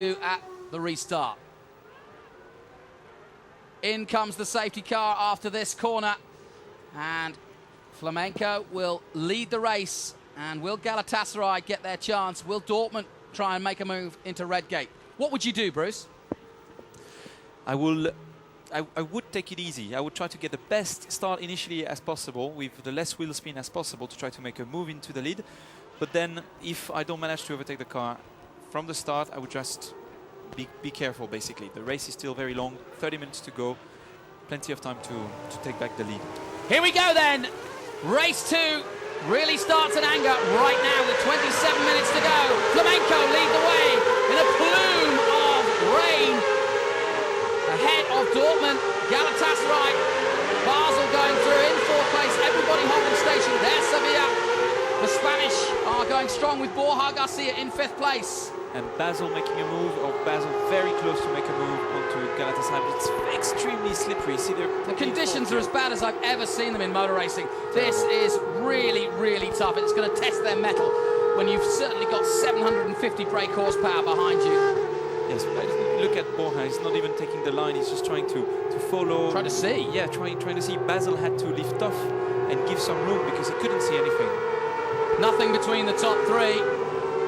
at the restart. In comes the safety car after this corner, and Flamenco will lead the race. And will Galatasaray get their chance? Will Dortmund try and make a move into Redgate? What would you do, Bruce? I would take it easy. I would try to get the best start initially as possible with the less wheel spin as possible to try to make a move into the lead. But then if I don't manage to overtake the car from the start, I would just be careful, basically. The race is still very long, 30 minutes to go. Plenty of time to take back the lead. Here we go then. Race 2 really starts in anger right now with 27 minutes to go. Flamenco lead the way in a plume of rain. Ahead of Dortmund, Galatasaray, Basel going through in fourth place. Everybody holding station there. Sevilla. The Spanish are going strong with Borja Garcia in fifth place. And Basel making a move, or Basel very close to make a move onto Galatasaray. It's extremely slippery. See, the conditions are as bad as I've ever seen them in motor racing. This is really, really tough. It's going to test their mettle when you've certainly got 750 brake horsepower behind you. Yes, look at Borja. He's not even taking the line. He's just trying to follow. Trying to see. Yeah, trying to see. Basel had to lift off and give some room because he couldn't see anything. Nothing between the top three.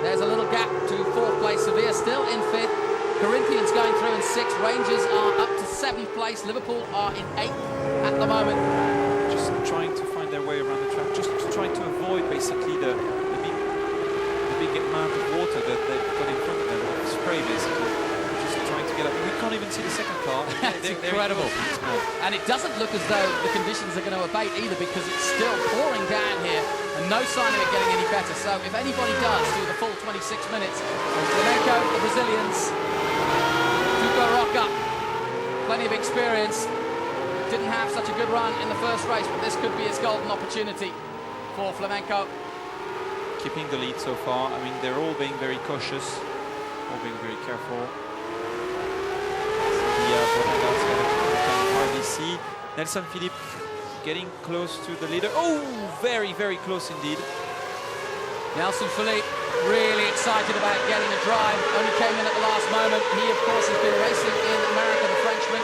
There's a little gap to fourth place. Sevilla still in fifth. Corinthians going through in sixth. Rangers are up to seventh place. Liverpool are in eighth at the moment. Just trying to find their way around the track. Just trying to avoid basically the big amount of water that they've got in front of them. Spray basically. Just trying to get up. We can't even see the second car. That's incredible. And it doesn't look as though the conditions are going to abate either, because it's still pouring down here. And no sign of it getting any better. So if anybody does do the full 26 minutes, Flamenco, the Brazilians, Tuco Roca, plenty of experience, didn't have such a good run in the first race, but this could be his golden opportunity for Flamenco. Keeping the lead so far. I mean, they're all being very cautious, all being very careful. RDC, Nelson Philippe getting close to the leader. Oh, very, very close indeed. Nelson Philippe really excited about getting a drive. Only came in at the last moment. He, of course, has been racing in America, the Frenchman.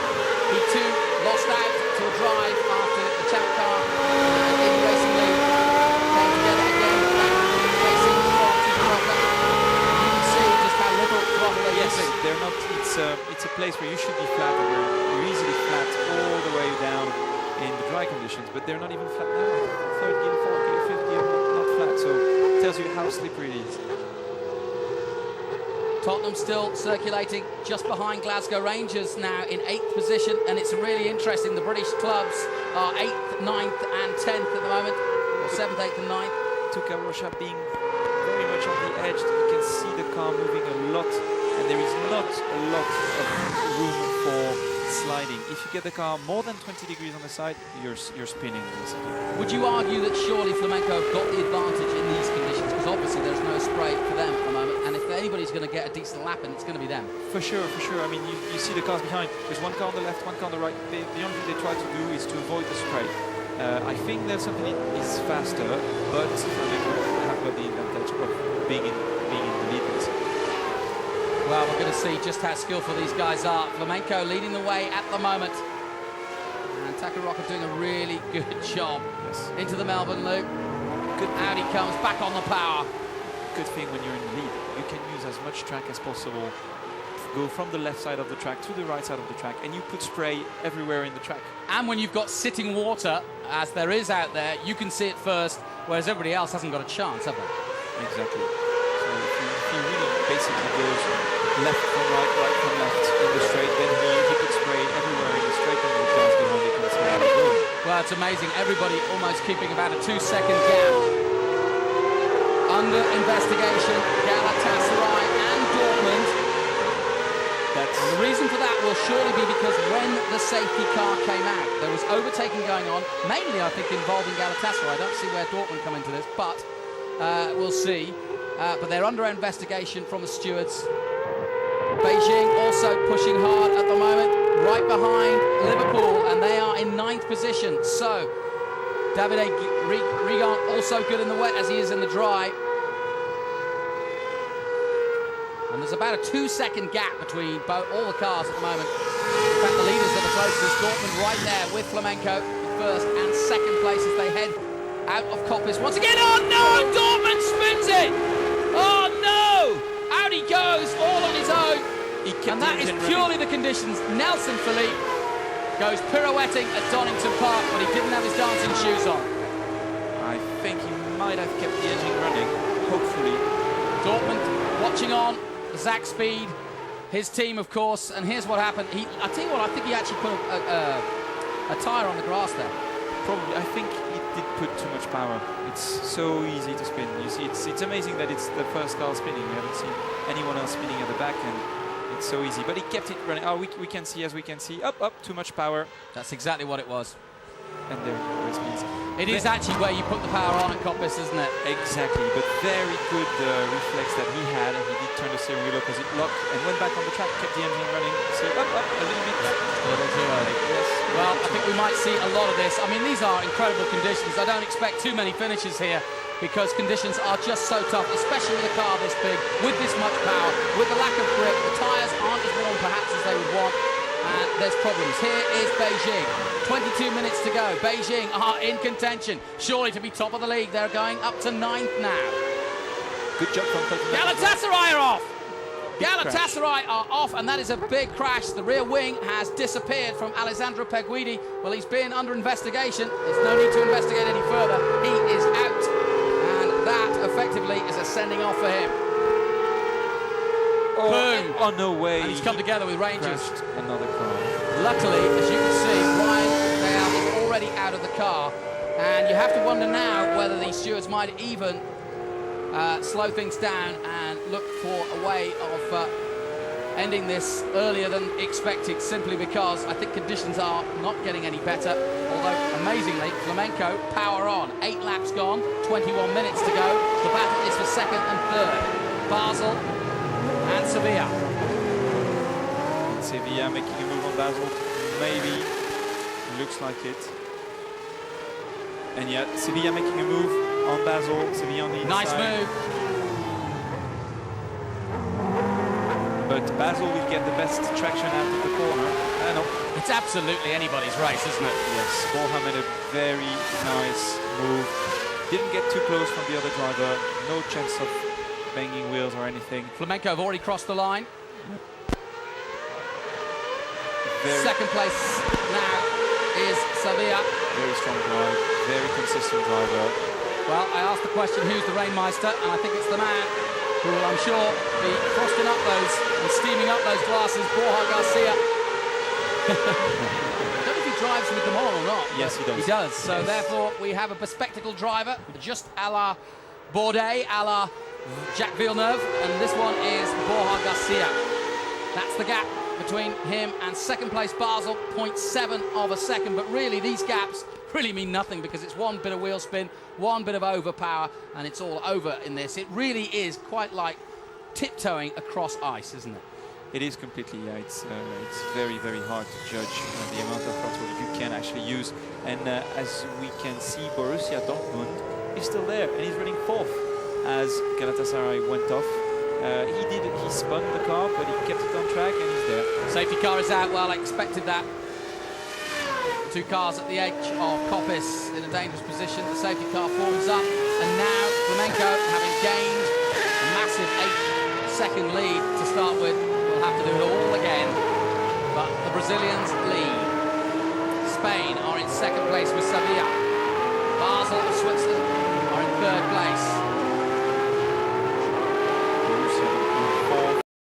He, too, lost out to a drive after the champ car in the Racing League. Came together again, racing from Tuco. You can see just how little throttle they're using. They're not. It's a place where you should be flat, and you're easily flat all the way down in the dry conditions, but they're not even flat now. Third gear, fourth gear, fifth gear, not flat, so it tells you how slippery it is. Tottenham still circulating just behind Glasgow Rangers now in 8th position, and it's really interesting. The British clubs are 8th, 9th and 10th at the moment, or 7th, 8th and 9th. Tuco Rocha being very much on the edge. You can see the car moving a lot, and there is not a lot of room for sliding. If you get the car more than 20 degrees on the side, you're spinning basically. Would you argue that surely Flamenco have got the advantage in these conditions? Because obviously there's no spray for them at the moment, and if anybody's going to get a decent lap in, it's going to be them. For sure. I mean, you see the cars behind. There's one car on the left, one car on the right. The only thing they try to do is to avoid the spray. I think Nelson Philippe is faster, but Flamenco have got the advantage of being in the lead. Well, we're going to see just how skillful these guys are. Flamenco leading the way at the moment. And Tuco Roca doing a really good job. Yes. Into the Melbourne loop. Out he comes, back on the power. Good thing when you're in the lead, you can use as much track as possible. Go from the left side of the track to the right side of the track, and you put spray everywhere in the track. And when you've got sitting water, as there is out there, you can see it first, whereas everybody else hasn't got a chance, have they? Exactly. So if he really basically goes left from right, right from left in the straight, then he could spray everywhere in the straight, and the cars behind it can spray as well. Well, it's amazing. Everybody almost keeping about a 2-second gap. Under investigation, Galatasaray and Dortmund. And the reason for that will surely be because when the safety car came out, there was overtaking going on, mainly, I think, involving Galatasaray. I don't see where Dortmund come into this, but we'll see. But they're under investigation from the stewards. Beijing also pushing hard at the moment, right behind Liverpool, and they are in 9th position. So, Davide Rigon also good in the wet as he is in the dry. And there's about a 2-second gap between all the cars at the moment. In fact, the leaders are the closest. Dortmund right there with Flamenco in first and second place as they head out of Coppice once again. Oh no! Dortmund spins it! Oh no! Out he goes, all on his own. And that is purely the conditions. Nelson Philippe goes pirouetting at Donington Park, but he didn't have his dancing shoes on. I think he might have kept the engine running, hopefully. Dortmund watching on, Zach Speed, his team, of course, and here's what happened. I tell you what, I think he actually put a tyre on the grass there. Probably, I think he did put too much power. It's so easy to spin. You see, it's amazing that it's the first car spinning. We haven't seen anyone else spinning at the back, and it's so easy. But he kept it running. Oh, we can see, as we can see, up, too much power. That's exactly what it was. And there it spins. It is actually where you put the power on at Coppice, isn't it? Exactly, but very good reflex that he had, and he did turn the steering wheel because it locked and went back on the track, kept the engine running. See, up, a little bit. A little too early. Yes. Well, I think we might see a lot of this. I mean, these are incredible conditions. I don't expect too many finishes here because conditions are just so tough, especially with a car this big, with this much power, with the lack of grip. The tyres aren't as warm perhaps as they would want. And there's problems. Here is Beijing. 22 minutes to go. Beijing are in contention, surely to be top of the league. They're going up to 9th now. Good job from Galatasaray are off. Galatasaray are off, and that is a big crash. The rear wing has disappeared from Alessandro Peguidi. Well, he's been under investigation. There's no need to investigate any further. He is out, and that effectively is a sending off for him. Boom. Oh, no way. And he's come together with Rangers. Another car. Luckily, as you can see, Ryan Dale is already out of the car. And you have to wonder now whether the stewards might even slow things down and look for a way of ending this earlier than expected, simply because I think conditions are not getting any better. Although, amazingly, Flamenco power on. 8 laps gone, 21 minutes to go. The battle is for second and third. Basel and Sevilla. Sevilla making a move on Basel, maybe. Looks like it. And yet, Sevilla making a move on Basel. Sevilla on the inside. Nice move. But Basel will get the best traction out of the corner. No. It's absolutely anybody's race, isn't it? Yes, Borja made a very nice move. Didn't get too close from the other driver. No chance of banging wheels or anything. Flamenco have already crossed the line. Second place now is Sevilla. Very strong drive, very consistent driver. Well, I asked the question, who's the Rainmeister? And I think it's the man who will, I'm sure, be frosting up those and steaming up those glasses, Borja Garcia. I don't know if he drives with them on or not. Yes, he does. He does. So therefore, we have a bespectacled driver, just a la Bourdais, a la Jacques Villeneuve, and this one is Borja Garcia. That's the gap between him and second place Basel, 0.7 of a second. But really, these gaps really mean nothing because it's one bit of wheel spin, one bit of overpower, and it's all over in this. It really is quite like tiptoeing across ice, isn't it? It is completely, yeah. It's very, very hard to judge the amount of throttle you can actually use. And as we can see, Borussia Dortmund is still there, and he's running 4th as Galatasaray went off. He spun the car, but he kept it on track, and he's there. Safety car is out. Well, I expected that. 2 cars at the edge of Coppice in a dangerous position. The safety car forms up, and now Flamenco, having gained a massive 8-second lead to start with, will have to do it all again. But the Brazilians lead. Spain are in second place with Sevilla.